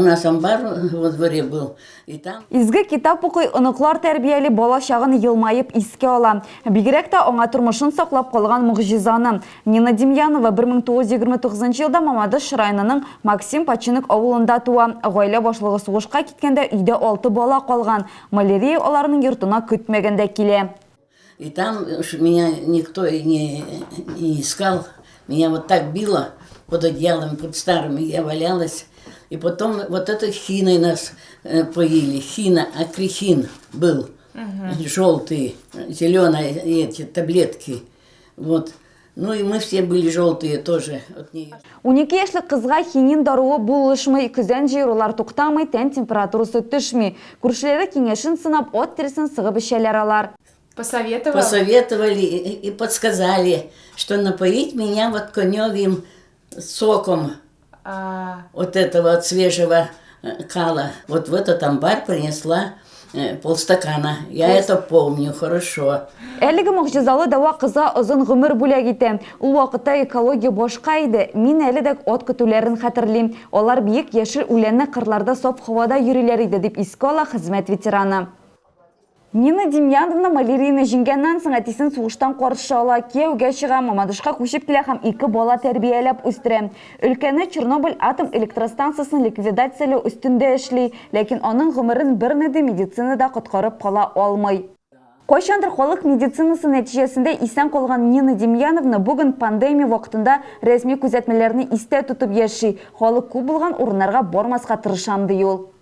анасам бар во дворе был. И там... Изге китап оқый ұнықлар тәрбиелі бала шағын елмайып иске ала. Бигерәк та оңа тұрмышын сақлап қалған мұғжизаны. Нина Демьянова 1929 жылда Мамадыш районының Максим Пачинок ауылында туа. Ғайлы башлығы соғышқа кеткенде үйде 6 бала қалған. Малярия оларының йортына күтмегенде келе. И там меня никто не искал. Меня вот так било под одеялом, под старыми. Я валялась. И потом вот этой хиной нас поили. Хина, акрихин был. Желтые, зеленые эти таблетки. Вот. Ну и мы все были желтые тоже от нее. 12 яшьлек кызга хинин даруы булышмый, күзән җыерулар туктамый, тән температурасы төшми. Күршеләре киңәшен сынап, от тересен сыгып эчәләр алар. Посоветовали и подсказали, что напоить меня вот коневым соком. Вот этого от свежего кала. Вот в этот амбар принесла полстакана. Я это помню хорошо. Әлеге мөгъҗизалы дава кызга озын гомер бүләк итә. Ул вакытта экология башка иде. Мин әле дә от көтүләрен хәтерлим. Алар биек яшел үләнне кырларда саф һавада йөриләр иде дип искә ала хезмәт ветераны. Нина Демьяновна малярияны җиңгәннән соң әтисен сугыштан каршы ала, кияүгә чыга, Мамадышка күчеп килә һәм 2 бала тәрбияләп үстерә. Өлкәне Чернобыль атом электростанциясын ликвидацияләү өстендә эшли, ләкин аның гомерен берне дә медицинада коткарып кала алмый. Кайчандыр халык медицинасы нәтиҗәсендә исән калган Нина Демьяновна бүген пандемия вакытында рәсми күзәтмәләрне истә тотып яши. Халык күп булган урыннарга бармаска тырышам ди ул.